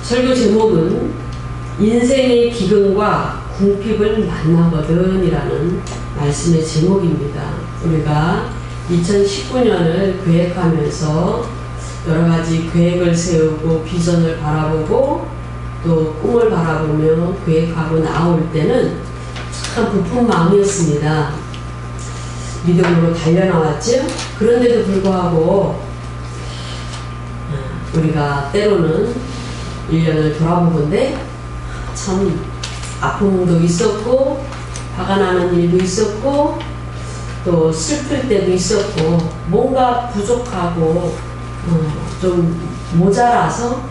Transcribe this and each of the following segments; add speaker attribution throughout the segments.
Speaker 1: 설교 제목은 인생의 기근과 궁핍을 만나거든 이라는 말씀의 제목입니다. 우리가 2019년을 계획하면서 여러가지 계획을 세우고 비전을 바라보고 또 꿈을 바라보며 계획하고 나올 때는 참 부푼 마음이었습니다. 믿음으로 달려나왔죠. 그런데도 불구하고 우리가 때로는 1년을 돌아보건대 참 아픔도 있었고 화가 나는 일도 있었고 또 슬플 때도 있었고 뭔가 부족하고 좀 모자라서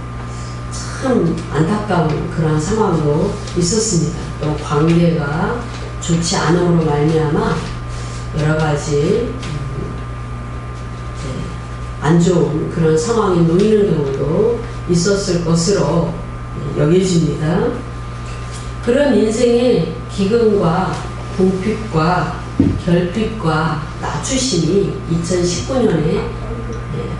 Speaker 1: 참 안타까운 그런 상황도 있었습니다. 또 관계가 좋지 않음으로 말미암아 여러 가지 안 좋은 그런 상황에 놓이는 경우도 있었을 것으로 여겨집니다. 그런 인생의 기근과 궁핍과 결핍과 낮추심이 2019년에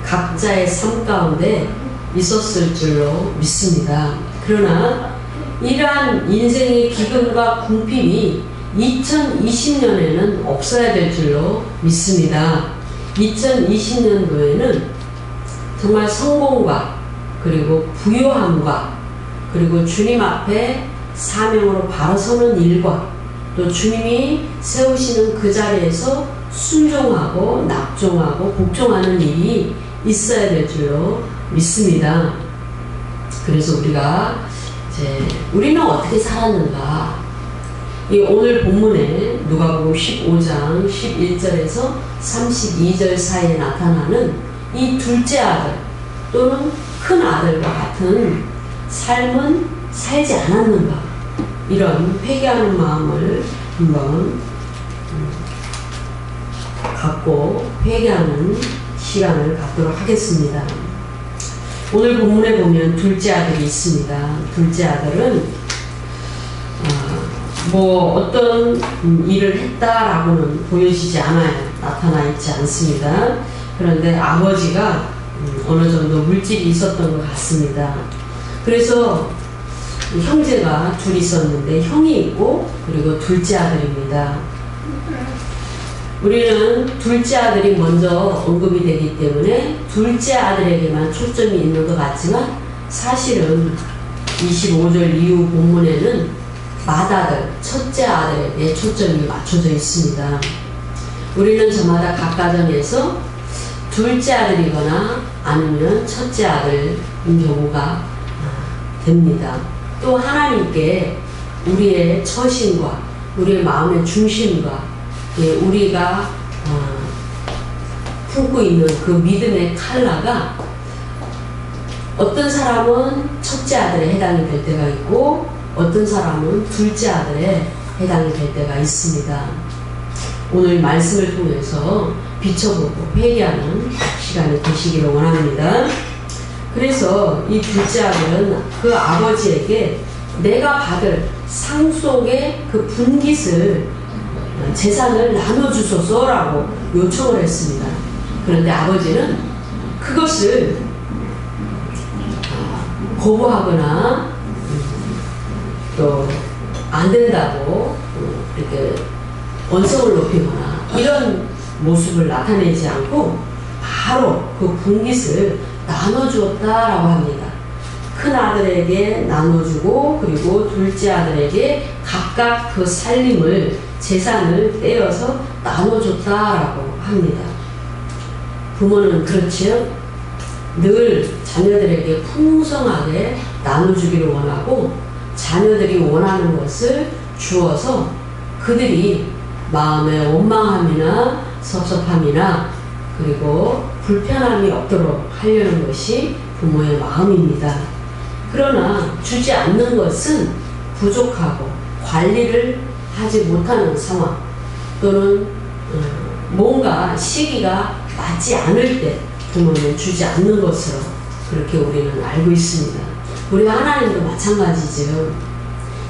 Speaker 1: 각자의 삶 가운데 있었을 줄로 믿습니다. 그러나 이러한 인생의 기근과 궁핍이 2020년에는 없어야 될 줄로 믿습니다. 2020년도에는 정말 성공과 그리고 부요함과 그리고 주님 앞에 사명으로 바로 서는 일과 또 주님이 세우시는 그 자리에서 순종하고 낙종하고 복종하는 일이 있어야 될 줄로 믿습니다. 그래서 우리는 어떻게 살았는가? 이 오늘 본문에 누가복음 15장 11절에서 32절 사이에 나타나는 이 둘째 아들 또는 큰 아들과 같은 삶은 살지 않았는가? 이런 회개하는 마음을 한번 갖고 회개하는 시간을 갖도록 하겠습니다. 오늘 본문에 보면 둘째 아들이 있습니다. 둘째 아들은 어떤 일을 했다라고는 보여지지 않아요. 나타나 있지 않습니다. 그런데 아버지가 어느 정도 물질이 있었던 것 같습니다. 그래서 형제가 둘이 있었는데 형이 있고 그리고 둘째 아들입니다. 우리는 둘째 아들이 먼저 언급이 되기 때문에 둘째 아들에게만 초점이 있는 것 같지만 사실은 25절 이후 본문에는 맏아들, 첫째 아들에게 초점이 맞춰져 있습니다. 우리는 저마다 각 가정에서 둘째 아들이거나 아니면 첫째 아들인 경우가 됩니다. 또 하나님께 우리의 처신과 우리의 마음의 중심과 우리가 품고 있는 그 믿음의 칼라가 어떤 사람은 첫째 아들에 해당이 될 때가 있고 어떤 사람은 둘째 아들에 해당이 될 때가 있습니다. 오늘 말씀을 통해서 비춰보고 회개하는 시간이 되시기를 원합니다. 그래서 이 둘째 아들은 그 아버지에게 내가 받을 상속의 그 분깃을 재산을 나눠주소서라고 요청을 했습니다. 그런데 아버지는 그것을 거부하거나 또 안 된다고 이렇게 언성을 높이거나 이런 모습을 나타내지 않고 바로 그 분깃을 나눠주었다라고 합니다. 큰 아들에게 나눠주고 그리고 둘째 아들에게 각각 그 살림을 재산을 떼어서 나눠줬다라고 합니다. 부모는 그렇지요. 늘 자녀들에게 풍성하게 나눠주기를 원하고 자녀들이 원하는 것을 주어서 그들이 마음의 원망함이나 섭섭함이나 그리고 불편함이 없도록 하려는 것이 부모의 마음입니다. 그러나 주지 않는 것은 부족하고 관리를 하지 못하는 상황 또는 뭔가 시기가 맞지 않을 때 부모는 주지 않는 것으로 그렇게 우리는 알고 있습니다. 우리 하나님도 마찬가지죠.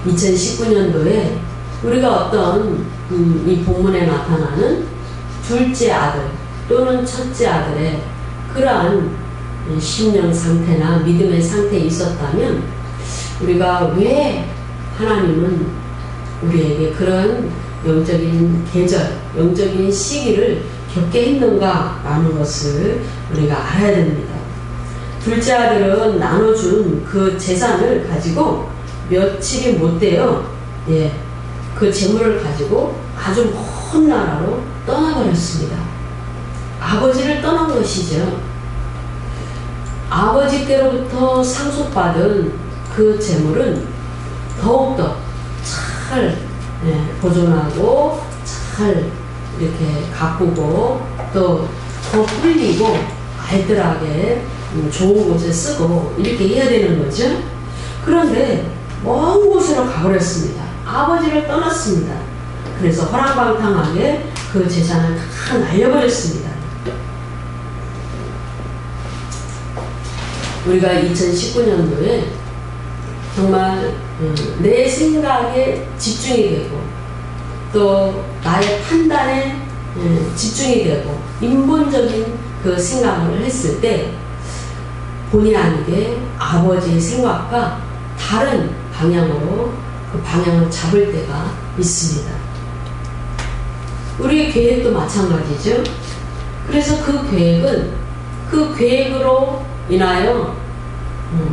Speaker 1: 2019년도에 우리가 어떤 이 본문에 나타나는 둘째 아들 또는 첫째 아들의 그러한 심령 상태나 믿음의 상태에 있었다면 우리가 왜 하나님은 우리에게 그런 영적인 계절, 영적인 시기를 겪게 했는가라는 것을 우리가 알아야 됩니다. 둘째 아들은 나눠준 그 재산을 가지고 며칠이 못 돼요. 그 재물을 가지고 아주 먼 나라로 떠나버렸습니다. 아버지를 떠난 것이죠. 아버지께로부터 상속받은 그 재물은 더욱더 잘 보존하고 잘 이렇게 가꾸고 또 더 불리고 알뜰하게 좋은 곳에 쓰고 이렇게 해야 되는 거죠. 그런데 먼 곳으로 가버렸습니다. 아버지를 떠났습니다. 그래서 허랑방탕하게 그 재산을 다 날려버렸습니다. 우리가 2019년도에 정말 내 생각에 집중이 되고 또 나의 판단에 집중이 되고 인본적인 그 생각을 했을 때 본의 아니게 아버지의 생각과 다른 방향으로 그 방향을 잡을 때가 있습니다. 우리의 계획도 마찬가지죠. 그래서 그 계획은 그 계획으로 인하여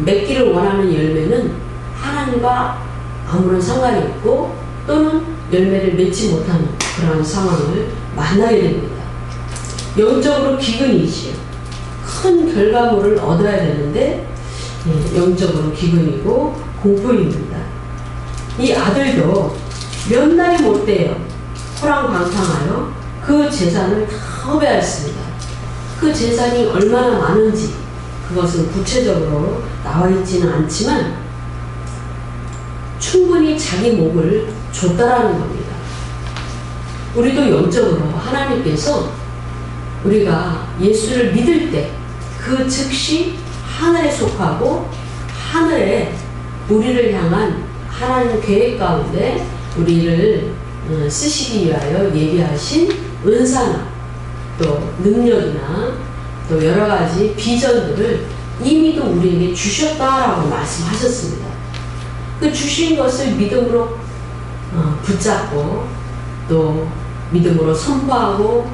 Speaker 1: 맺기를 원하는 열매는 하나님과 아무런 상관이 없고 또는 열매를 맺지 못하는 그런 상황을 만나게 됩니다. 영적으로 기근이지요. 큰 결과물을 얻어야 되는데 영적으로 기근이고 공포입니다. 이 아들도 몇 날이 못 돼요. 호랑방탕하여 그 재산을 다 허비하였습니다. 그 재산이 얼마나 많은지 그것은 구체적으로 나와 있지는 않지만 충분히 자기 목을 줬다라는 겁니다. 우리도 영적으로 하나님께서 우리가 예수를 믿을 때 그 즉시 하늘에 속하고 하늘에 우리를 향한 하나님 계획 가운데 우리를 쓰시기 위하여 예비하신 은사나 또 능력이나 또 여러 가지 비전들을 이미도 우리에게 주셨다라고 말씀하셨습니다. 그 주신 것을 믿음으로 붙잡고 또 믿음으로 선포하고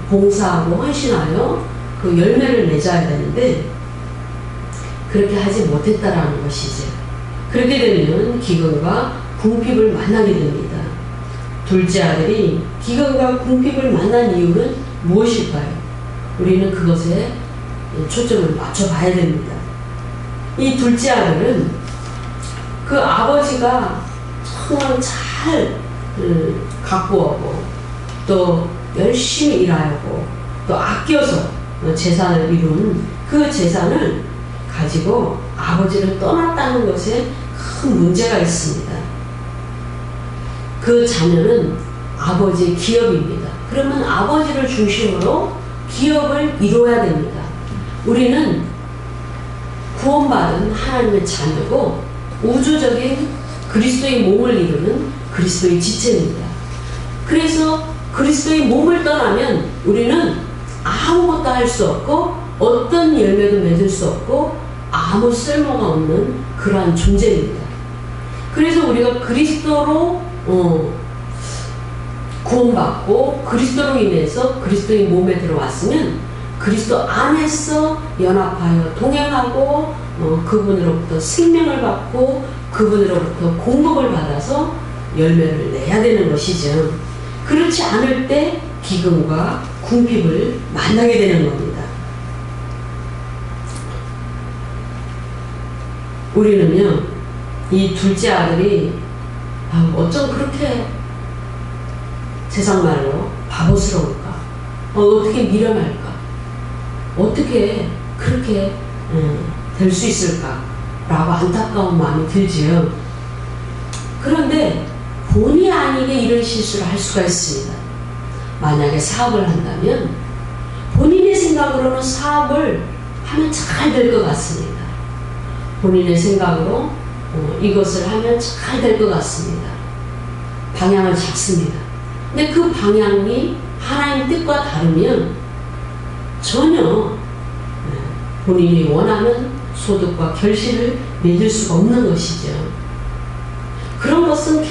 Speaker 1: 봉사하고 헌신하여 그 열매를 맺어야 되는데 그렇게 하지 못했다라는 것이죠. 그렇게 되면 기근과 궁핍을 만나게 됩니다. 둘째 아들이 기근과 궁핍을 만난 이유는 무엇일까요? 우리는 그것에 초점을 맞춰봐야 됩니다. 이 둘째 아들은 그 아버지가 정말 잘 가꾸었고 또 열심히 일하고 또 아껴서 재산을 이룬 그 재산을 가지고 아버지를 떠났다는 것에 큰 문제가 있습니다. 그 자녀는 아버지의 기업입니다. 그러면 아버지를 중심으로 기업을 이루어야 됩니다. 우리는 구원받은 하나님의 자녀고 우주적인 그리스도의 몸을 이루는 그리스도의 지체입니다. 그래서 그리스도의 몸을 떠나면 우리는 아무것도 할 수 없고 어떤 열매도 맺을 수 없고 아무 쓸모가 없는 그러한 존재입니다. 그래서 우리가 그리스도로 구원받고 그리스도로 인해서 그리스도의 몸에 들어왔으면 그리스도 안에서 연합하여 동행하고 그분으로부터 생명을 받고 그분으로부터 공급을 받아서 열매를 내야 되는 것이죠. 그렇지 않을 때 기근과 궁핍을 만나게 되는 겁니다. 우리는요, 이 둘째 아들이 어쩜 그렇게 세상말로 바보스러울까? 어떻게 미련할까? 어떻게 그렇게 될 수 있을까? 라고 안타까운 마음이 들지요. 그런데 본의 아니게 이런 실수를 할 수가 있습니다. 만약에 사업을 한다면 본인의 생각으로는 사업을 하면 잘 될 것 같습니다. 본인의 생각으로 이것을 하면 잘 될 것 같습니다. 방향을 잡습니다. 근데 그 방향이 하나님 뜻과 다르면 전혀 본인이 원하는 소득과 결실을 맺을 수가 없는 것이죠. 그런 것은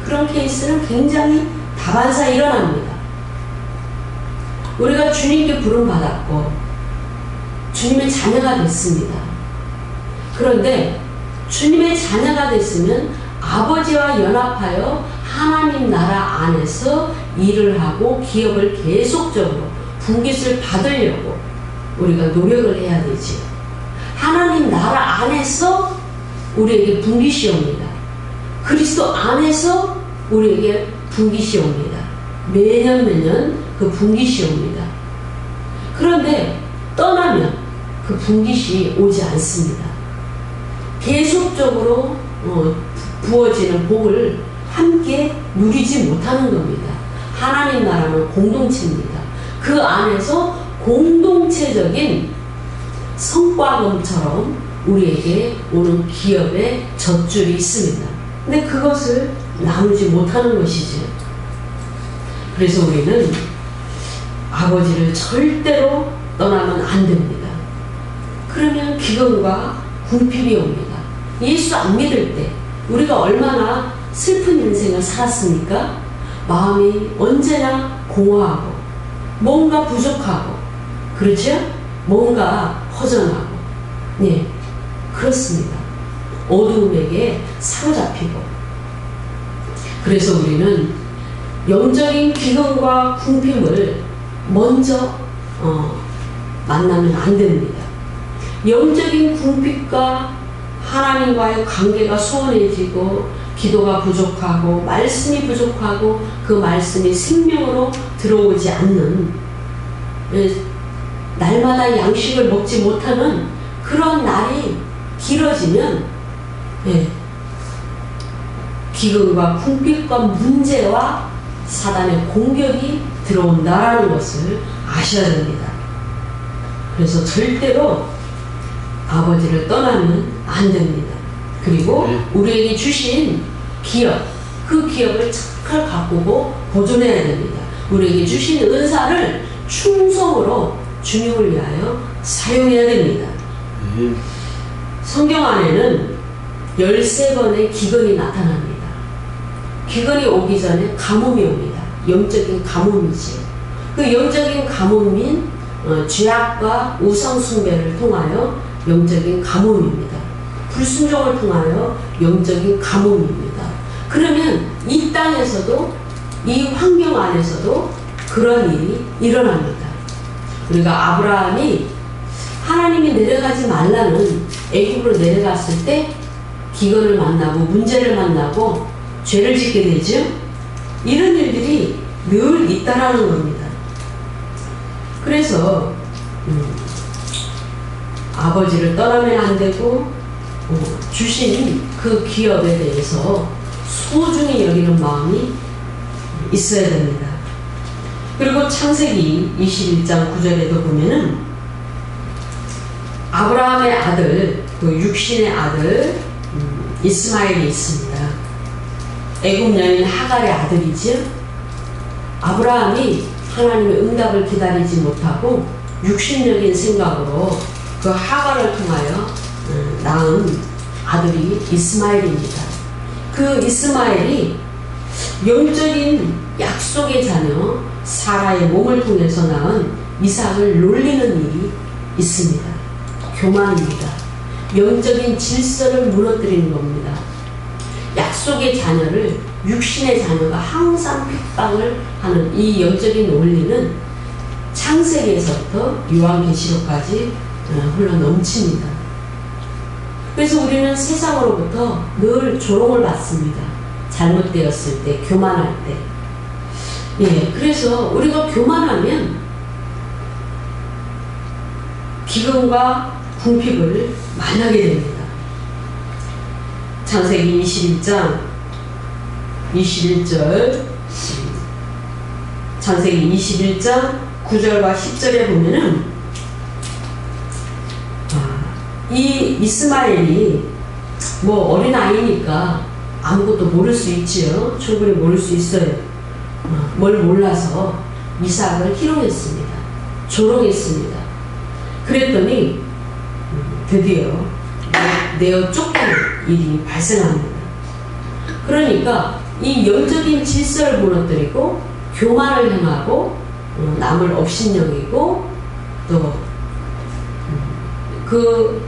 Speaker 1: 그런 케이스는 굉장히 다반사 일어납니다. 우리가 주님께 부름받았고 주님의 자녀가 됐습니다. 그런데 주님의 자녀가 됐으면 아버지와 연합하여 하나님 나라 안에서 일을 하고 기업을 계속적으로 분깃을 받으려고 우리가 노력을 해야 되지. 하나님 나라 안에서 우리에게 분깃이 옵니다. 그리스도 안에서 우리에게 분깃이 옵니다. 매년 그 분깃이 옵니다. 그런데 떠나면 그 분깃이 오지 않습니다. 계속적으로 부어지는 복을 함께 누리지 못하는 겁니다. 하나님 나라는 공동체입니다. 그 안에서 공동체적인 성과금처럼 우리에게 오는 기업의 젖줄이 있습니다. 근데 그것을 나누지 못하는 것이죠. 그래서 우리는 아버지를 절대로 떠나면 안 됩니다. 그러면 기근과 궁핍이 옵니다. 예수 안 믿을 때 우리가 얼마나 슬픈 인생을 살았습니까? 마음이 언제나 공허하고 뭔가 부족하고 그렇죠? 뭔가 허전하고 네, 그렇습니다. 어두움에게 사로잡히고 그래서 우리는 영적인 기근과 궁핍을 먼저 만나면 안 됩니다. 영적인 궁핍과 하나님과의 관계가 소원해지고 기도가 부족하고 말씀이 부족하고 그 말씀이 생명으로 들어오지 않는 날마다 양식을 먹지 못하는 그런 날이 길어지면 기근과 궁핍과 문제와 사단의 공격이 들어온다는 것을 아셔야 됩니다. 그래서 절대로 아버지를 떠나면 안 됩니다. 그리고 우리에게 주신 기업, 그 기업을 잘 가꾸고 보존해야 됩니다. 우리에게 주신 은사를 충성으로 주님을 위하여 사용해야 됩니다. 성경 안에는 13번의 기근이 나타납니다. 기근이 오기 전에 가뭄이 옵니다. 영적인 가뭄이지. 그 영적인 가뭄인 죄악과 우상숭배를 통하여 영적인 가뭄입니다. 불순종을 통하여 영적인 가뭄입니다. 그러면 이 땅에서도 이 환경 안에서도 그런 일이 일어납니다. 우리가 아브라함이 하나님이 내려가지 말라는 애굽으로 내려갔을 때 기근을 만나고 문제를 만나고 죄를 짓게 되죠. 이런 일들이 늘 있다라는 겁니다. 그래서 아버지를 떠나면 안 되고 주신 그 기업에 대해서 소중히 여기는 마음이 있어야 됩니다. 그리고 창세기 21장 9절에도 보면은 아브라함의 아들, 그 육신의 아들 이스마엘이 있습니다. 애굽 여인 하갈의 아들이죠. 아브라함이 하나님의 응답을 기다리지 못하고 육신적인 생각으로 그 하갈을 통하여 낳은 아들이 이스마엘입니다. 그 이스마엘이 영적인 약속의 자녀 사라의 몸을 통해서 낳은 이삭을 놀리는 일이 있습니다. 교만입니다. 영적인 질서를 무너뜨리는 겁니다. 약속의 자녀를 육신의 자녀가 항상 핍박을 하는 이 영적인 원리는 창세기에서부터 요한계시록까지 흘러 넘칩니다. 그래서 우리는 세상으로부터 늘 조롱을 받습니다. 잘못되었을 때, 교만할 때. 예, 그래서 우리가 교만하면 기근과 궁핍을 만나게 됩니다. 창세기 21장 21절 창세기 21장 9절과 10절에 보면은 이 이스마엘이 뭐 어린아이니까 아무것도 모를 수 있지요. 충분히 모를 수 있어요. 뭘 몰라서 이삭을 희롱했습니다. 조롱했습니다. 그랬더니 드디어 내어 쫓기는 일이 발생합니다. 그러니까 이 영적인 질서를 무너뜨리고 교만을 행하고 남을 업신여기고 또 그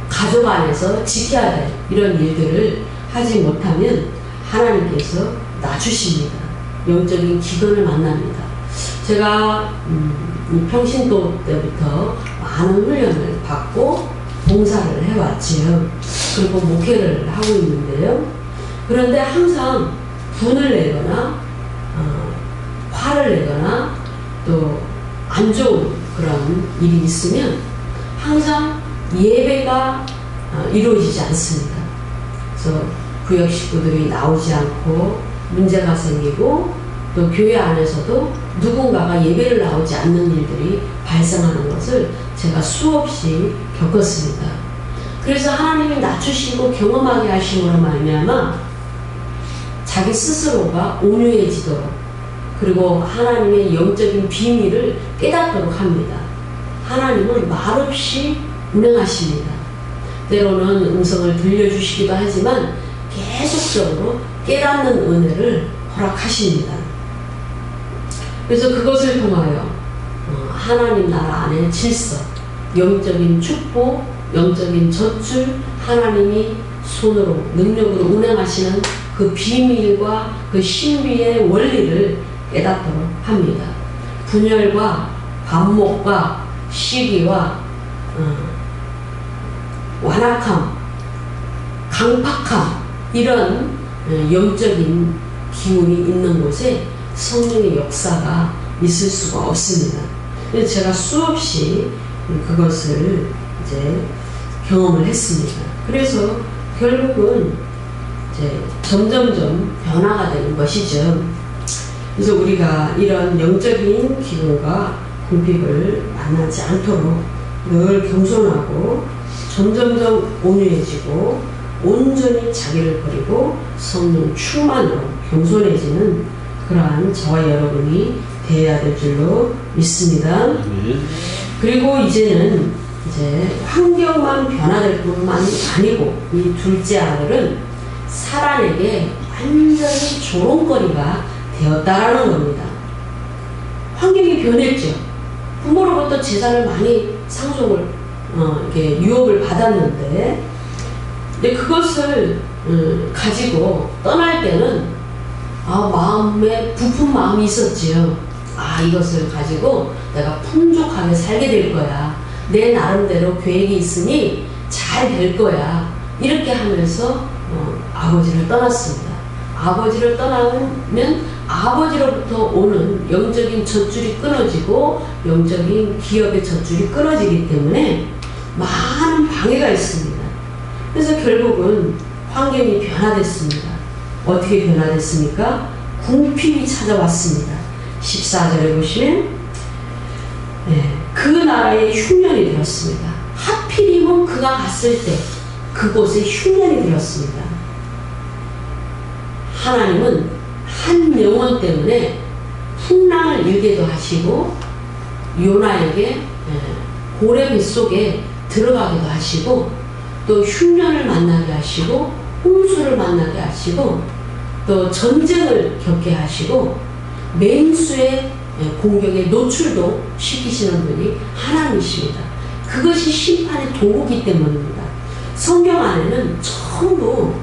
Speaker 1: 가족 안에서 지켜야 될 이런 일들을 하지 못하면 하나님께서 낮추십니다. 영적인 기근을 만납니다. 제가 평신도 때부터 많은 훈련을 받고 봉사를 해왔지요. 그리고 목회를 하고 있는데요. 그런데 항상 분을 내거나 화를 내거나 또 안 좋은 그런 일이 있으면 항상 예배가 이루어지지 않습니다. 그래서 구역 식구들이 나오지 않고 문제가 생기고 또 교회 안에서도 누군가가 예배를 나오지 않는 일들이 발생하는 것을 제가 수없이 겪었습니다. 그래서 하나님이 낮추시고 경험하게 하심으로 말미암아 자기 스스로가 온유해지도록 그리고 하나님의 영적인 비밀을 깨닫도록 합니다. 하나님은 말없이 운행하십니다. 때로는 음성을 들려주시기도 하지만 계속적으로 깨닫는 은혜를 허락하십니다. 그래서 그것을 통하여 하나님 나라 안의 질서, 영적인 축복, 영적인 젖줄, 하나님이 손으로 능력으로 운행하시는 그 비밀과 그 신비의 원리를 깨닫도록 합니다. 분열과 반목과 시기와 완악함, 강팍함 이런 영적인 기운이 있는 곳에 성령의 역사가 있을 수가 없습니다. 그래서 제가 수없이 그것을 이제 경험을 했습니다. 그래서 결국은 이제 점점점 변화가 되는 것이죠. 그래서 우리가 이런 영적인 기운과 궁핍을 만나지 않도록 늘 겸손하고 점점점 온유해지고 온전히 자기를 버리고 성령 충만으로 겸손해지는 그러한 저와 여러분이 되어야 될 줄로 믿습니다. 그리고 이제는 이제 환경만 변화될 뿐만 아니고 이 둘째 아들은 사단에게 완전히 조롱거리가 되었다라는 겁니다. 환경이 변했죠. 부모로부터 재산을 많이 상속을 이렇게 유업을 받았는데, 근데 그것을 가지고 떠날 때는 마음에 부푼 마음이 있었지요. 이것을 가지고 내가 풍족하게 살게 될 거야. 내 나름대로 계획이 있으니 잘 될 거야. 이렇게 하면서 아버지를 떠났습니다. 아버지를 떠나면 아버지로부터 오는 영적인 젖줄이 끊어지고 영적인 기업의 젖줄이 끊어지기 때문에 많은 방해가 있습니다. 그래서 결국은 환경이 변화됐습니다. 어떻게 변화됐습니까? 궁핍이 찾아왔습니다. 14절에 보시면 그 나라에 흉년이 되었습니다. 하필이면 그가 갔을 때 그곳에 흉년이 되었습니다. 하나님은 한 영혼 때문에 풍랑을 일게도 하시고 요나에게 고래 뱃속에 들어가기도 하시고 또 흉년을 만나게 하시고 홍수를 만나게 하시고 또 전쟁을 겪게 하시고 맹수의 공격에 노출도 시키시는 분이 하나님이십니다. 그것이 심판의 도구이기 때문입니다. 성경 안에는 전부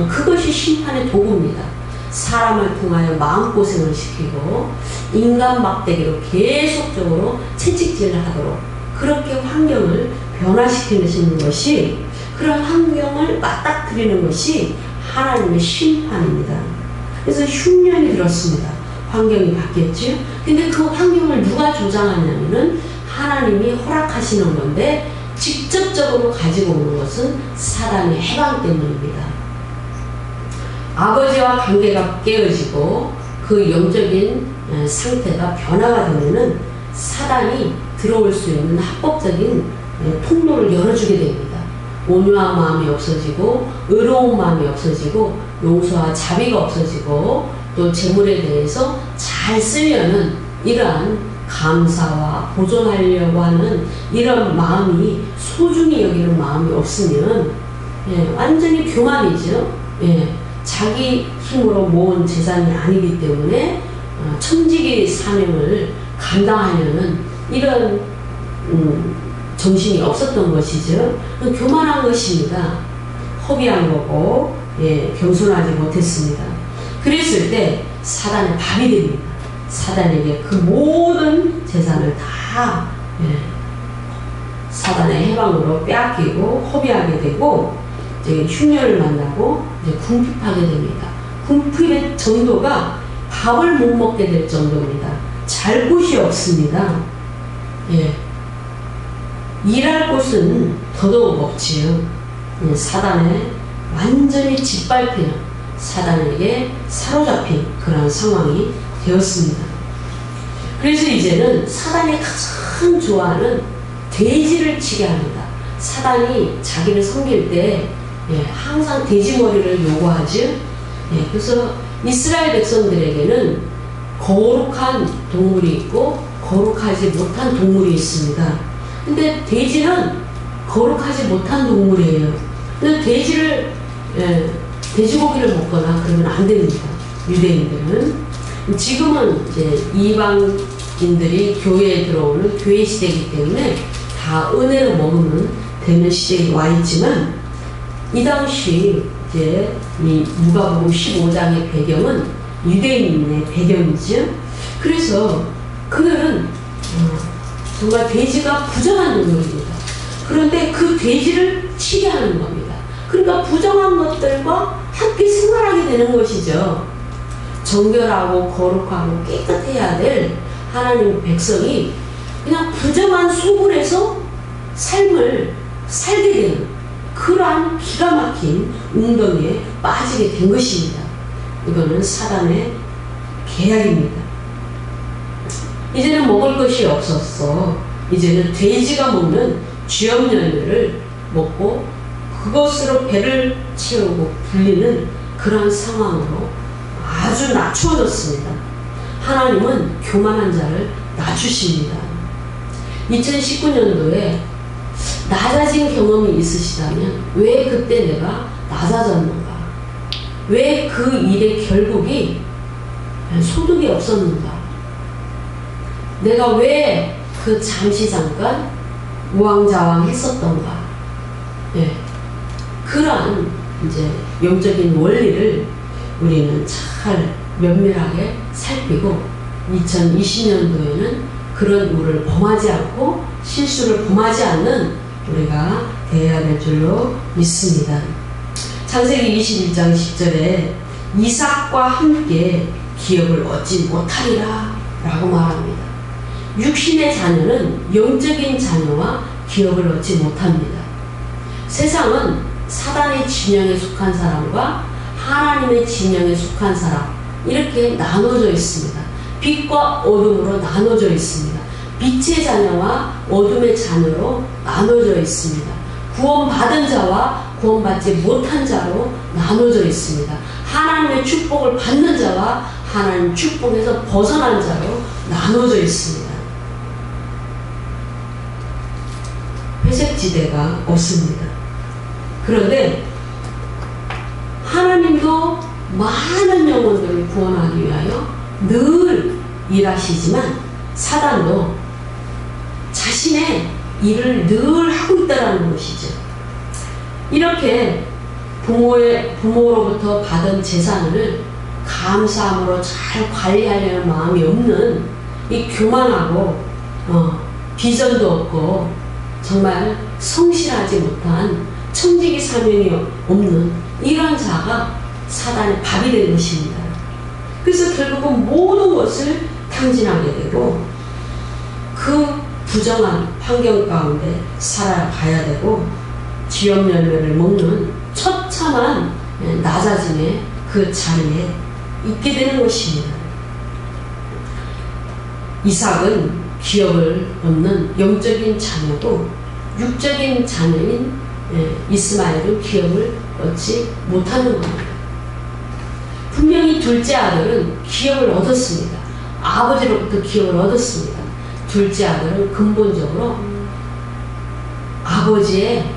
Speaker 1: 그것이 심판의 도구입니다. 사람을 통하여 마음고생을 시키고 인간 막대기로 계속적으로 채찍질을 하도록 그렇게 환경을 변화시키는 것이, 그런 환경을 맞닥뜨리는 것이 하나님의 심판입니다. 그래서 흉년이 들었습니다. 환경이 바뀌었죠. 근데 그 환경을 누가 조장하냐면은 하나님이 허락하시는 건데 직접적으로 가지고 오는 것은 사단의 해방 때문입니다. 아버지와 관계가 깨어지고 그 영적인 상태가 변화가 되면은 사단이 들어올 수 있는 합법적인 통로를 열어주게 됩니다. 온유한 마음이 없어지고 의로운 마음이 없어지고 용서와 자비가 없어지고 또 재물에 대해서 잘 쓰려는 이러한 감사와 보존하려고 하는 이런 마음이, 소중히 여기는 마음이 없으면 완전히 교만이죠. 자기 힘으로 모은 재산이 아니기 때문에 청지기 사명을 감당하려는 이런 정신이 없었던 것이죠. 교만한 것입니다. 허비한 거고 겸손하지 못했습니다. 그랬을 때 사단의 밥이 됩니다. 사단에게 그 모든 재산을 다 사단의 해방으로 빼앗기고 허비하게 되고 이제 흉년을 만나고 이제 궁핍하게 됩니다. 궁핍의 정도가 밥을 못 먹게 될 정도입니다. 잘 곳이 없습니다. 일할 곳은 더더욱 없지요. 사단에 완전히 짓밟히는, 사단에게 사로잡힌 그런 상황이 되었습니다. 그래서 이제는 사단이 가장 좋아하는 돼지를 치게 합니다. 사단이 자기를 섬길 때 항상 돼지 머리를 요구하죠. 그래서 이스라엘 백성들에게는 거룩한 동물이 있고 거룩하지 못한 동물이 있습니다. 근데 돼지는 거룩하지 못한 동물이에요. 근데 돼지고기를 먹거나 그러면 안 됩니다. 유대인들은. 지금은 이제 이방인들이 교회에 들어오는 교회 시대이기 때문에 다 은혜로 먹으면 되는 시대에 와 있지만, 이 당시 이제 이 누가복음 15장의 배경은 유대인의 배경이죠. 그래서 그들은 정말 돼지가 부정한 동물입니다. 그런데 그 돼지를 치게 하는 겁니다. 그러니까 부정한 것들과 함께 생활하게 되는 것이죠. 정결하고 거룩하고 깨끗해야 될 하나님 백성이 그냥 부정한 소굴에서 삶을 살게 되는 그러한 기가 막힌 웅덩이에 빠지게 된 것입니다. 이거는 사단의 계략입니다. 이제는 먹을 것이 없었어. 이제는 돼지가 먹는 쥐염 열매를 먹고 그것으로 배를 채우고 불리는 그런 상황으로 아주 낮추어졌습니다. 하나님은 교만한 자를 낮추십니다. 2019년도에 낮아진 경험이 있으시다면 왜 그때 내가 낮아졌는가? 왜 그 일의 결국이 소득이 없었는가? 내가 왜 그 잠시 잠깐 우왕좌왕 했었던가? 그러한 이제 영적인 원리를 우리는 잘 면밀하게 살피고 2020년도에는 그런 우를 범하지 않고 실수를 범하지 않는 우리가 되어야 될 줄로 믿습니다. 창세기 21장 10절에 이삭과 함께 기업을 얻지 못하리라 라고 말합니다. 육신의 자녀는 영적인 자녀와 기업을 얻지 못합니다. 세상은 사단의 진영에 속한 사람과 하나님의 진영에 속한 사람, 이렇게 나눠져 있습니다. 빛과 어둠으로 나눠져 있습니다. 빛의 자녀와 어둠의 자녀로 나눠져 있습니다. 구원받은 자와 구원받지 못한 자로 나눠져 있습니다. 하나님의 축복을 받는 자와 하나님 축복에서 벗어난 자로 나눠져 있습니다. 회색지대가 없습니다. 그런데 하나님도 많은 영혼들을 구원하기 위하여 늘 일하시지만 사단도 자신의 일을 늘 하고 있다는 것이죠. 이렇게 부모로부터 받은 재산을 감사함으로 잘 관리하려는 마음이 없는 이 교만하고 비전도 없고 정말 성실하지 못한 청지기 사명이 없는 이런 자가 사단의 밥이 된 것입니다. 그래서 결국은 모든 것을 탕진하게 되고 그 부정한 환경 가운데 살아가야 되고 쥐염 열매를 먹는 처참한 낮아짐의 그 자리에 있게 되는 것입니다. 이삭은 기업을 얻는 영적인 자녀고 육적인 자녀인 이스마엘은 기업을 얻지 못하는 겁니다. 분명히 둘째 아들은 기업을 얻었습니다. 아버지로부터 기업을 얻었습니다. 둘째 아들은 근본적으로 아버지의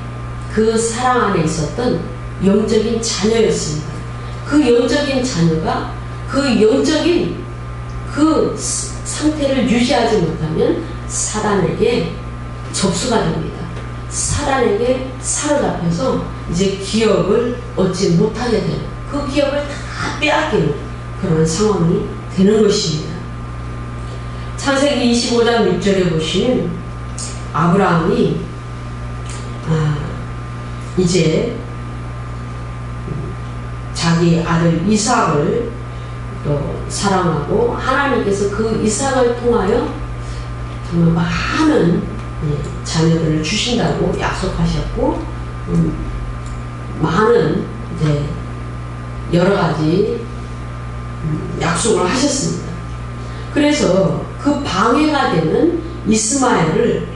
Speaker 1: 그 사랑 안에 있었던 영적인 자녀였습니다. 그 영적인 자녀가 그 영적인 그 상태를 유지하지 못하면 사단에게 접수가 됩니다. 사단에게 사로잡혀서 이제 기업을 얻지 못하게 되는, 그 기업을 다 빼앗기는 그런 상황이 되는 것입니다. 창세기 25장 6절에 보시면 아브라함이 이제 자기 아들 이삭을 또 사랑하고 하나님께서 그 이삭을 통하여 정말 많은 자녀들을 주신다고 약속하셨고 많은 이제 여러 가지 약속을 하셨습니다. 그래서 그 방해가 되는 이스마엘을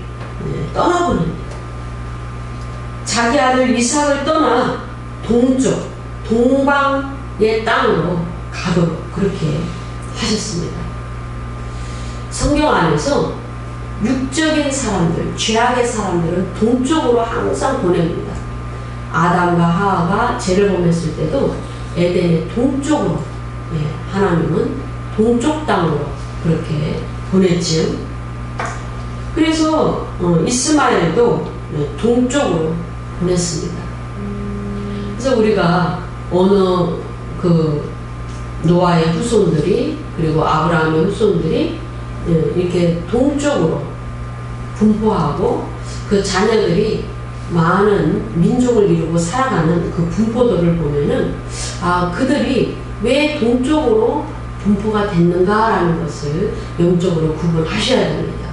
Speaker 1: 떠나보냅니다. 자기 아들 이삭을 떠나 동쪽, 동방의 땅으로 가도록 그렇게 하셨습니다. 성경 안에서 육적인 사람들, 죄악의 사람들은 동쪽으로 항상 보냅니다. 아담과 하와가 죄를 범했을 때도 에덴의 동쪽으로, 하나님은 동쪽 땅으로 그렇게 보냈지요. 그래서 이스마엘도 동쪽으로 보냈습니다. 그래서 우리가 어느 그 노아의 후손들이 그리고 아브라함의 후손들이 이렇게 동쪽으로 분포하고 그 자녀들이 많은 민족을 이루고 살아가는 그 분포도를 보면은 그들이 왜 동쪽으로 분포가 됐는가라는 것을 영적으로 구분하셔야 됩니다.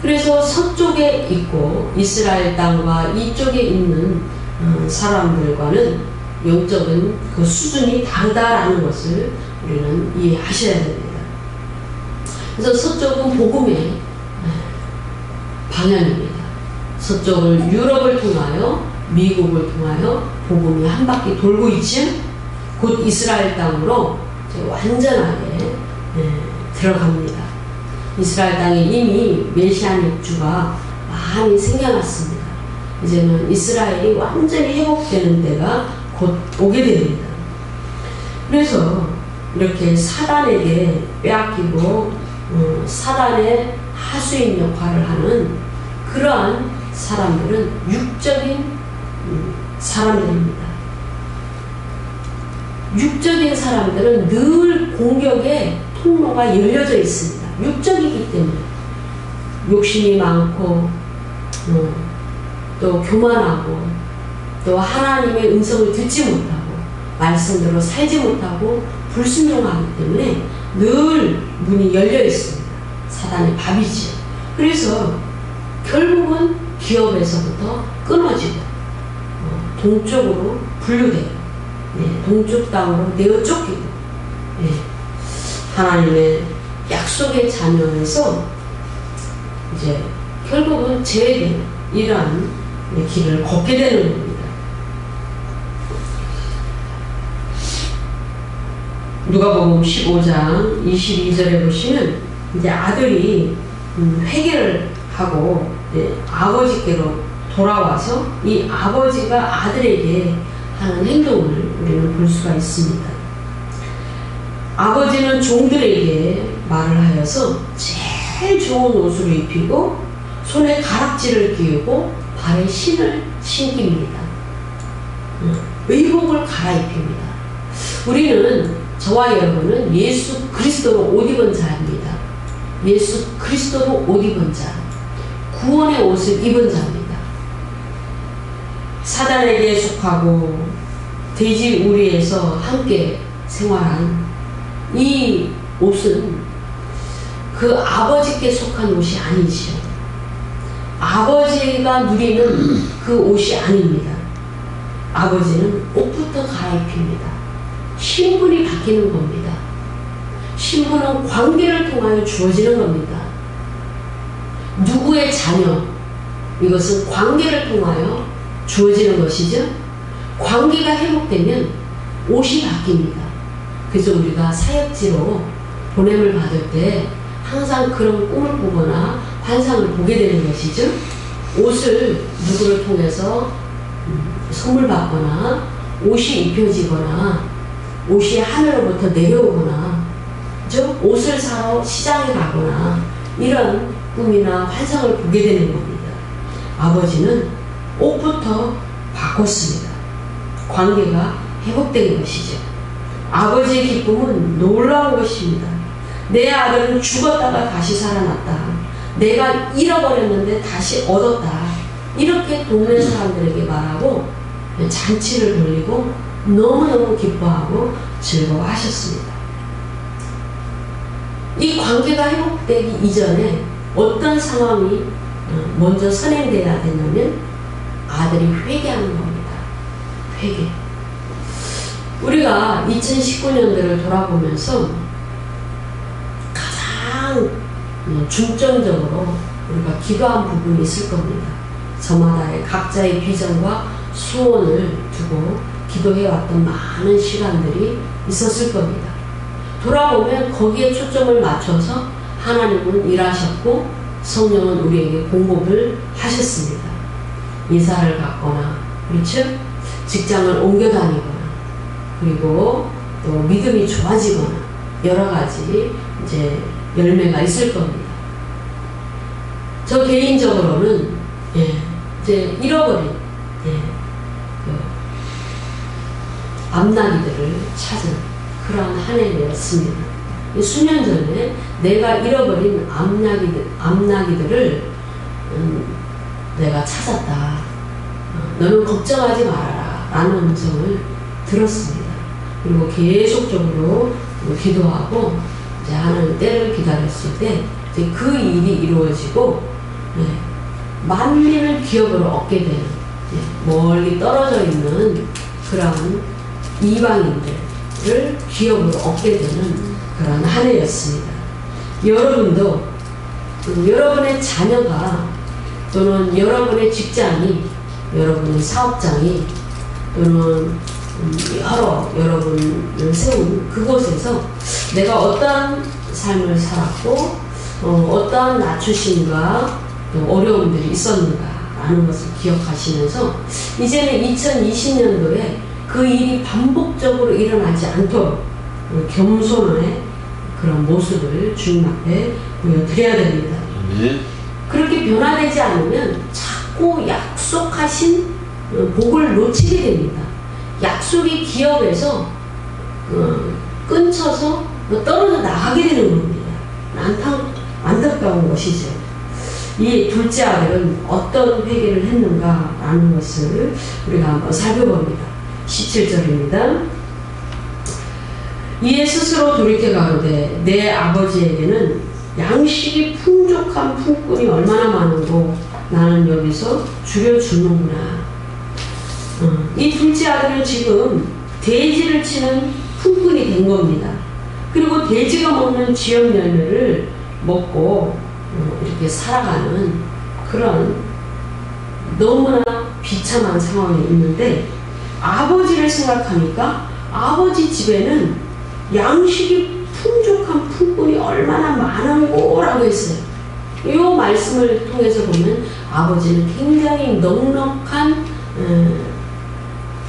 Speaker 1: 그래서 서쪽에 있고 이스라엘 땅과 이쪽에 있는 사람들과는 영적인 그 수준이 다르다라는 것을 우리는 이해하셔야 됩니다. 그래서 서쪽은 복음의 방향입니다. 서쪽은 유럽을 통하여 미국을 통하여 복음이 한 바퀴 돌고 있지, 곧 이스라엘 땅으로 완전하게 들어갑니다. 이스라엘 땅에 이미 메시아닉 주가 많이 생겨났습니다. 이제는 이스라엘이 완전히 회복되는 때가 곧 오게 됩니다. 그래서 이렇게 사단에게 빼앗기고 사단의 하수인 역할을 하는 그러한 사람들은 육적인 사람들입니다. 육적인 사람들은 늘 공격의 통로가 열려져 있습니다. 육적이기 때문에 욕심이 많고 또 교만하고 또 하나님의 음성을 듣지 못하고 말씀대로 살지 못하고 불순종하기 때문에 늘 문이 열려 있습니다. 사단의 밥이지요. 그래서 결국은 기업에서부터 끊어지고 동쪽으로 분류돼요. 동쪽 땅으로 내어 쫓기고 하나님의 약속의 자녀에서 이제 결국은 제외되는 이러한 길을 걷게 되는 겁니다. 누가복음 15장 22절에 보시면 이제 아들이 회개를 하고 아버지께로 돌아와서 이 아버지가 아들에게 하는 행동을 우리는 볼 수가 있습니다. 아버지는 종들에게 말을 하여서 제일 좋은 옷을 입히고 손에 가락지를 끼우고 발에 신을 신깁니다. 의복을 갈아입힙니다. 우리는, 저와 여러분은 예수 그리스도로 옷 입은 자입니다. 예수 그리스도로 옷 입은 자, 구원의 옷을 입은 자입니다. 사단에게 속하고 돼지 우리에서 함께 생활한 이 옷은 그 아버지께 속한 옷이 아니지요. 아버지가 누리는 그 옷이 아닙니다. 아버지는 옷부터 갈아입힙니다. 신분이 바뀌는 겁니다. 신분은 관계를 통하여 주어지는 겁니다. 누구의 자녀, 이것은 관계를 통하여 주어지는 것이죠. 관계가 회복되면 옷이 바뀝니다. 그래서 우리가 사역지로 보냄을 받을 때 항상 그런 꿈을 꾸거나 환상을 보게 되는 것이죠. 옷을 누구를 통해서 선물 받거나 옷이 입혀지거나 옷이 하늘로부터 내려오거나 즉 옷을 사러 시장에 가거나 이런 꿈이나 환상을 보게 되는 겁니다. 아버지는 옷부터 바꿨습니다. 관계가 회복된 것이죠. 아버지의 기쁨은 놀라운 것입니다. 내 아들은 죽었다가 다시 살아났다. 내가 잃어버렸는데 다시 얻었다. 이렇게 동네 사람들에게 말하고 잔치를 돌리고 너무너무 기뻐하고 즐거워하셨습니다. 이 관계가 회복되기 이전에 어떤 상황이 먼저 선행돼야 되냐면 아들이 회개하는 겁니다. 회개. 우리가 2019년도를 돌아보면서 가장 중점적으로 우리가 기도한 부분이 있을 겁니다. 저마다의 각자의 비전과 소원을 두고 기도해왔던 많은 시간들이 있었을 겁니다. 돌아보면 거기에 초점을 맞춰서 하나님은 일하셨고 성령은 우리에게 공급을 하셨습니다. 이사를 갔거나, 그렇죠? 직장을 옮겨 다니거나, 그리고 또 믿음이 좋아지거나 여러 가지 이제 열매가 있을 겁니다. 저 개인적으로는 이제 잃어버린 앞나기들을 찾은 그러한 한 해였습니다. 수년 전에 내가 잃어버린 앞나기들을 내가 찾았다. 너는 걱정하지 말아라 라는 음성을 들었습니다. 그리고 계속적으로 기도하고 이제 하나님 때를 기다렸을 때 이제 그 일이 이루어지고 만민을 기업으로 얻게 되는 멀리 떨어져 있는 그런 이방인들을 기업으로 얻게 되는 그런 한 해였습니다. 여러분도 여러분의 자녀가 또는 여러분의 직장이 여러분의 사업장이 또는 여러 여러분을 세운 그곳에서 내가 어떠한 삶을 살았고 어떠한 낮추심과 어려움들이 있었는가 라는 것을 기억하시면서 이제는 2020년도에 그 일이 반복적으로 일어나지 않도록 겸손의 그런 모습을 주님 앞에 보여드려야 됩니다. 그렇게 변화되지 않으면 자꾸 약속하신 복을 놓치게 됩니다. 약속이 기업에서 끊쳐서 떨어져 나가게 되는 겁니다. 안타까운 것이죠. 이 둘째 아들은 어떤 회개를 했는가라는 것을 우리가 한번 살펴봅니다. 17절입니다. 이에 스스로 돌이켜 가로되 내 아버지에게는 양식이 풍족한 품꾼이 얼마나 많은고 나는 여기서 죽여 죽는구나. 이 둘째 아들은 지금 돼지를 치는 품꾼이 된 겁니다. 그리고 돼지가 먹는 지역 열매를 먹고 이렇게 살아가는 그런 너무나 비참한 상황이 있는데 아버지를 생각하니까 아버지 집에는 양식이 풍족한 품꾼이 얼마나 많은고 라고 했어요. 이 말씀을 통해서 보면 아버지는 굉장히 넉넉한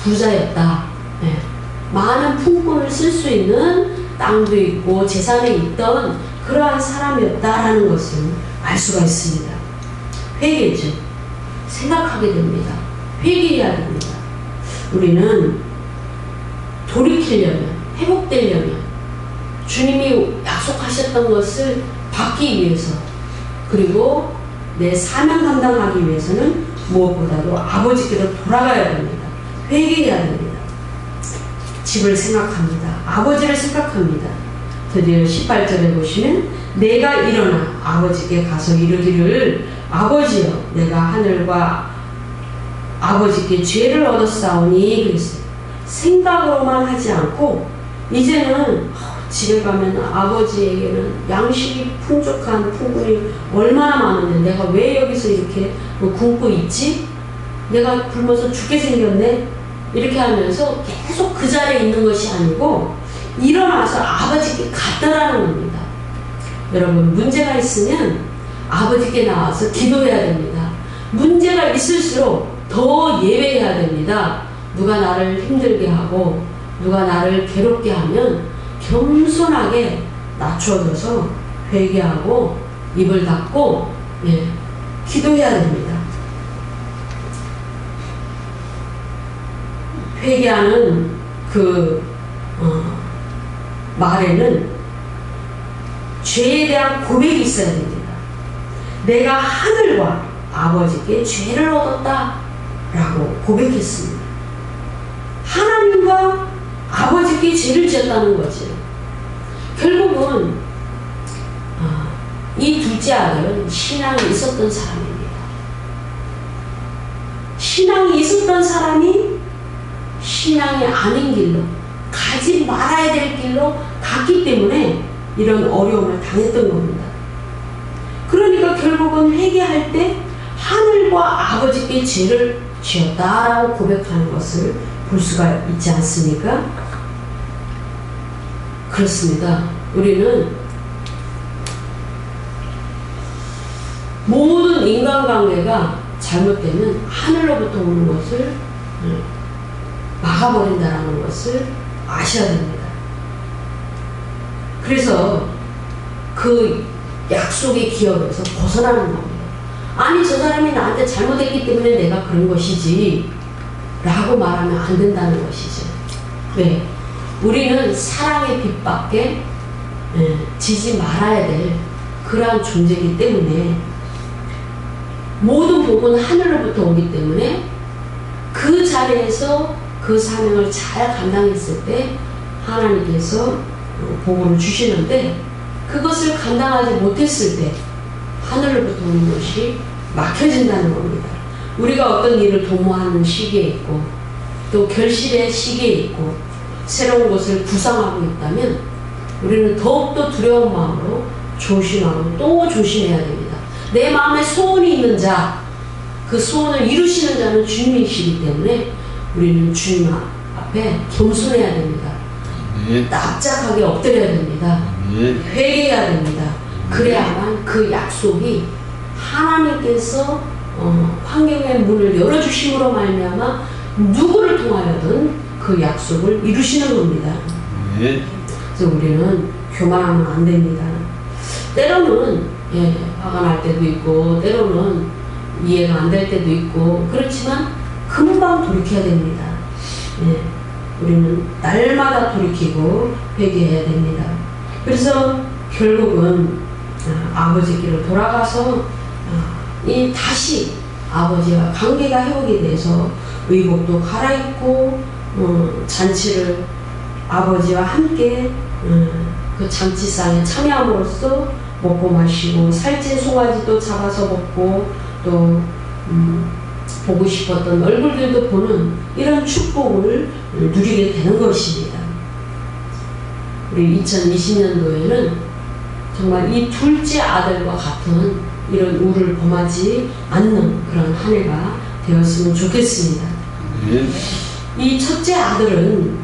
Speaker 1: 부자였다. 많은 품꾼을 쓸 수 있는 땅도 있고 재산이 있던 그러한 사람이었다라는 것을 알 수가 있습니다. 회개죠. 생각하게 됩니다. 회개해야 됩니다. 우리는 돌이키려면, 회복되려면 주님이 약속하셨던 것을 받기 위해서 그리고 내 사명 감당하기 위해서는 무엇보다도 아버지께로 돌아가야 됩니다. 회개해야 됩니다. 집을 생각합니다. 아버지를 생각합니다. 드디어 18절에 보시면 내가 일어나 아버지께 가서 이르기를 아버지여 내가 하늘과 아버지께 죄를 얻었사오니 그랬어요. 생각으로만 하지 않고 이제는 집에 가면 아버지에게는 양식이 풍족한 품꾼이 얼마나 많은데 내가 왜 여기서 이렇게 굶고 있지? 내가 굶어서 죽게 생겼네? 이렇게 하면서 계속 그 자리에 있는 것이 아니고 일어나서 아버지께 갔다라는 겁니다. 여러분, 문제가 있으면 아버지께 나와서 기도해야 됩니다. 문제가 있을수록 더 예배해야 됩니다. 누가 나를 힘들게 하고 누가 나를 괴롭게 하면 겸손하게 낮춰져서 회개하고 입을 닫고 기도해야 됩니다. 회개하는 그 말에는 죄에 대한 고백이 있어야 됩니다. 내가 하늘과 아버지께 죄를 얻었다 라고 고백했습니다. 하나님과 아버지께 죄를 지었다는 거죠. 결국은 이 둘째 아들은 신앙이 있었던 사람입니다. 신앙이 있었던 사람이 신앙이 아닌 길로, 가지 말아야 될 길로 갔기 때문에 이런 어려움을 당했던 겁니다. 그러니까 결국은 회개할 때 하늘과 아버지께 죄를 지었다라고 고백하는 것을 볼 수가 있지 않습니까? 그렇습니다. 우리는 모든 인간관계가 잘못되면 하늘로부터 오는 것을 막아버린다는 것을 아셔야 됩니다. 그래서 그 약속의 기업에서 벗어나는 겁니다. 아니, 저 사람이 나한테 잘못했기 때문에 내가 그런 것이지 라고 말하면 안 된다는 것이죠. 네, 우리는 사랑의 빛밖에 지지 말아야 될 그러한 존재이기 때문에 모든 복은 하늘로부터 오기 때문에 그 자리에서 그 사명을 잘 감당했을 때 하나님께서 복을 주시는데, 그것을 감당하지 못했을 때 하늘로부터 오는 것이 막혀진다는 겁니다. 우리가 어떤 일을 도모하는 시기에 있고 또 결실의 시기에 있고 새로운 것을 구상하고 있다면 우리는 더욱더 두려운 마음으로 조심하고 또 조심해야 됩니다. 내 마음에 소원이 있는 자, 그 소원을 이루시는 자는 주님이시기 때문에 우리는 주님 앞에 겸손해야 됩니다. 납작하게 엎드려야 됩니다. 회개해야 됩니다. 그래야만 그 약속이 하나님께서 환경의 문을 열어주심으로 말미암아 누구를 통하여든 그 약속을 이루시는 겁니다. 그래서 우리는 교만하면 안 됩니다. 때로는 화가 날 때도 있고 때로는 이해가 안 될 때도 있고 그렇지만 금방 돌이켜야 됩니다. 우리는 날마다 돌이키고 회개해야 됩니다. 그래서 결국은 아버지께로 돌아가서 다시 아버지와 관계가 회복이 돼서 의복도 갈아입고 잔치를 아버지와 함께 그 잔치상에 참여함으로써 먹고 마시고 살찐 송아지도 잡아서 먹고 또 보고 싶었던 얼굴들도 보는 이런 축복을 누리게 되는 것입니다. 우리 2020년도에는 정말 이 둘째 아들과 같은 이런 우를 범하지 않는 그런 한 해가 되었으면 좋겠습니다. 이 첫째 아들은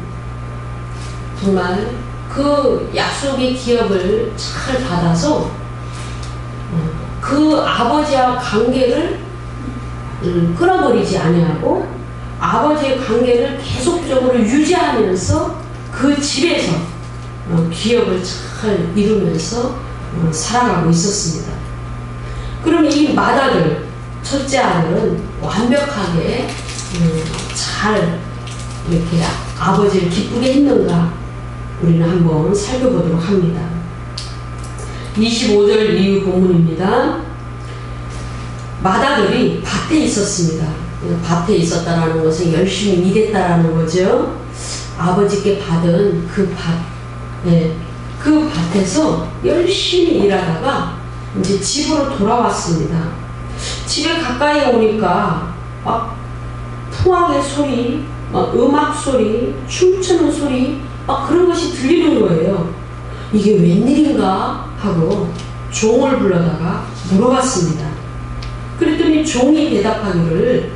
Speaker 1: 정말 그 약속의 기업을 잘 받아서 그 아버지와 관계를 끊어버리지 아니하고 아버지의 관계를 계속적으로 유지하면서 그 집에서 기업을 잘 이루면서 살아가고 있었습니다. 그럼 이 맏아들, 첫째 아들은 완벽하게 잘 이렇게 아버지를 기쁘게 했는가 우리는 한번 살펴보도록 합니다. 25절 이후 본문입니다. 맏아들이 밭에 있었습니다. 밭에 있었다라는 것은 열심히 일했다라는 거죠. 아버지께 받은 그 그 밭에서 열심히 일하다가 이제 집으로 돌아왔습니다. 집에 가까이 오니까 막 풍악의 소리, 막 음악 소리, 춤추는 소리, 막 그런 것이 들리는 거예요. 이게 웬일인가 하고 종을 불러다가 물어봤습니다. 그랬더니 종이 대답하기를,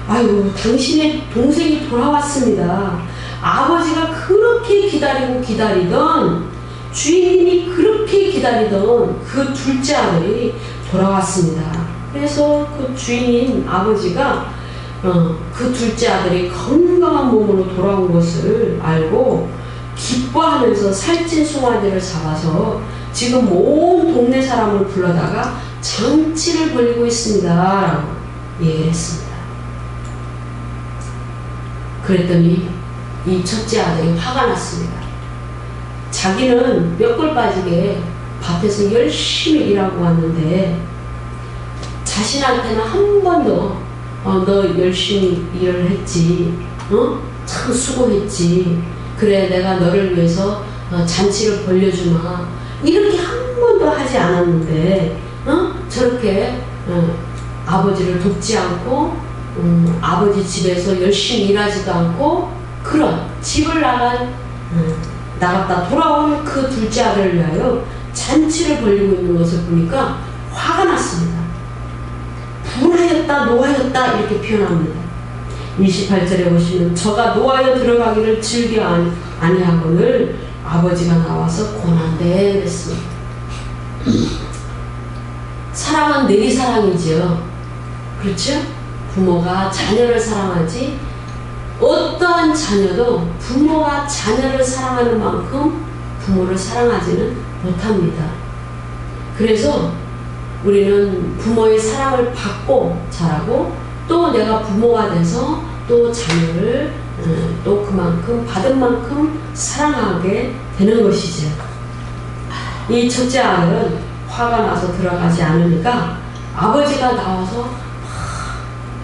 Speaker 1: 아이고, 당신의 동생이 돌아왔습니다. 아버지가 그렇게 기다리고 기다리던 주인님이 그렇게 기다리던 그 둘째 아들이 돌아왔습니다. 그래서 그 주인인 아버지가 그 둘째 아들이 건강한 몸으로 돌아온 것을 알고 기뻐하면서 살찐 송아지를 잡아서 지금 온 동네 사람을 불러다가 잔치를 벌이고 있습니다 라고 얘기를 했습니다. 그랬더니 이 첫째 아들이 화가 났습니다. 자기는 몇 골 빠지게 밭에서 열심히 일하고 왔는데 자신한테는 한 번도 너 열심히 일을 했지, 참 수고했지, 그래 내가 너를 위해서 잔치를 벌려주마, 이렇게 한 번도 하지 않았는데 저렇게 아버지를 돕지 않고 아버지 집에서 열심히 일하지도 않고 그런 집을 나갔다 돌아온 그 둘째 아들을 위하여 잔치를 벌이고 있는 것을 보니까 화가 났습니다. 분하였다 노하였다 이렇게 표현합니다. 28절에 보시면 저가 노하여 들어가기를 즐겨 아니하거늘 아버지가 나와서 고난대 그랬습니다. 사랑은 내리사랑이지요. 그렇죠? 부모가 자녀를 사랑하지 어떠한 자녀도 부모가 자녀를 사랑하는 만큼 부모를 사랑하지는 못합니다. 그래서 우리는 부모의 사랑을 받고 자라고 또 내가 부모가 돼서 또 자녀를 또 그만큼 받은 만큼 사랑하게 되는 것이죠. 이 첫째 아들은 화가 나서 들어가지 않으니까 아버지가 나와서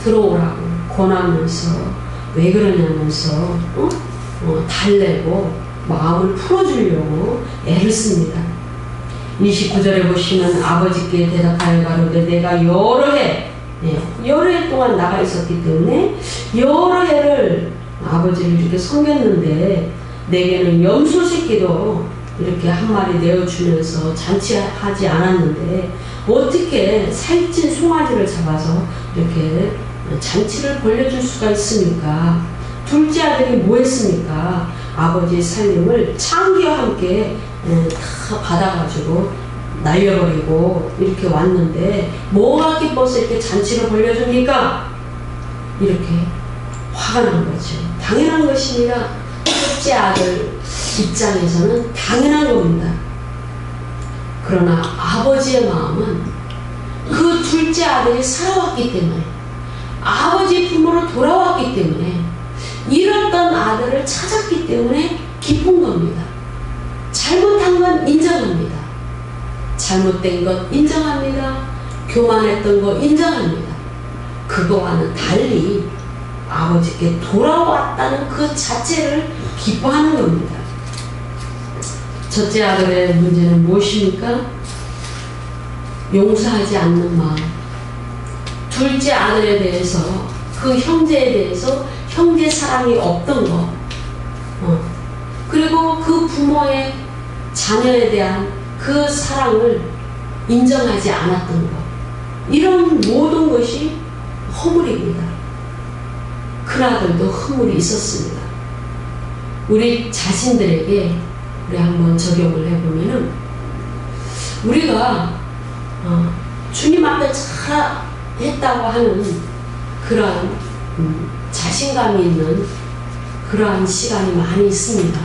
Speaker 1: 들어오라고 권하면서 왜 그러냐면서 달래고 마음을 풀어주려고 애를 씁니다. 29절에 보시면 아버지께 대답하여 가로되 내가 여러 해 동안 나가 있었기 때문에 여러 해를 아버지를 이렇게 섬겼는데 내게는 염소 새끼도 이렇게 한 마리 내어주면서 잔치하지 않았는데 어떻게 살찐 송아지를 잡아서 이렇게 잔치를 벌려줄 수가 있습니까? 둘째 아들이 뭐 했습니까? 아버지의 살림을 창기와 함께 다 받아가지고 날려버리고 이렇게 왔는데 뭐가 기뻐서 이렇게 잔치를 벌려줍니까? 이렇게 화가 난 거죠. 당연한 것입니다. 첫째 아들 입장에서는 당연한 겁니다. 그러나 아버지의 마음은 그 둘째 아들이 살아왔기 때문에 아버지 품으로 돌아왔기 때문에 잃었던 아들을 찾았기 때문에 기쁜 겁니다. 잘못한 건 인정합니다. 잘못된 것 인정합니다. 교만했던 거 인정합니다. 그거와는 달리 아버지께 돌아왔다는 그 자체를 기뻐하는 겁니다. 첫째 아들의 문제는 무엇입니까? 용서하지 않는 마음. 둘째 아들에 대해서 그 형제에 대해서 형제 사랑이 없던 것, 그리고 그 부모의 자녀에 대한 그 사랑을 인정하지 않았던 것, 이런 모든 것이 허물입니다. 큰아들도 허물이 있었습니다. 우리 자신들에게 우리 한번 적용을 해보면은 우리가 주님 앞에 잘했다고 하는 그러한 자신감이 있는 그러한 시간이 많이 있습니다.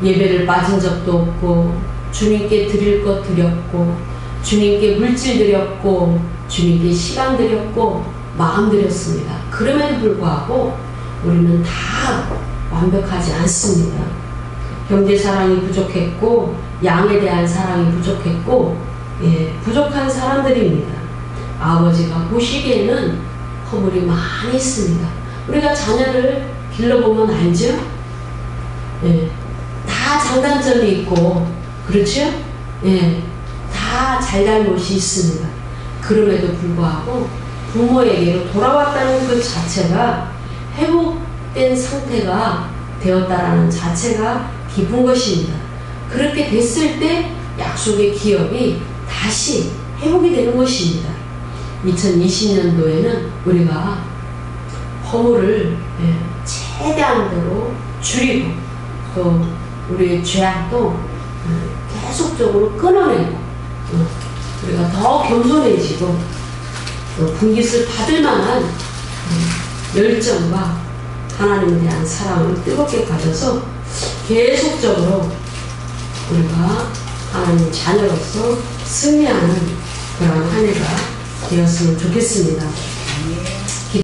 Speaker 1: 예배를 빠진 적도 없고 주님께 드릴 것 드렸고 주님께 물질 드렸고 주님께 시간 드렸고 마음 드렸습니다. 그럼에도 불구하고 우리는 다 완벽하지 않습니다. 형제 사랑이 부족했고 양에 대한 사랑이 부족했고 부족한 사람들입니다. 아버지가 보시기에는 허물이 많이 있습니다. 우리가 자녀를 길러보면 알죠? 다 장단점이 있고 그렇죠? 다 잘잘못이 있습니다. 그럼에도 불구하고 부모에게로 돌아왔다는 그 자체가 회복된 상태가 되었다라는 자체가 기쁜 것입니다. 그렇게 됐을 때 약속의 기업이 다시 회복이 되는 것입니다. 2020년도에는 우리가 허물을 최대한대로 줄이고 또 우리의 죄악도 계속적으로 끊어내고 우리가 더 겸손해지고 분깃을 받을 만한 열정과 하나님에 대한 사랑을 뜨겁게 가져서 계속적으로 우리가 하나님 자녀로서 승리하는 그런 한 해가 되었으면 좋겠습니다.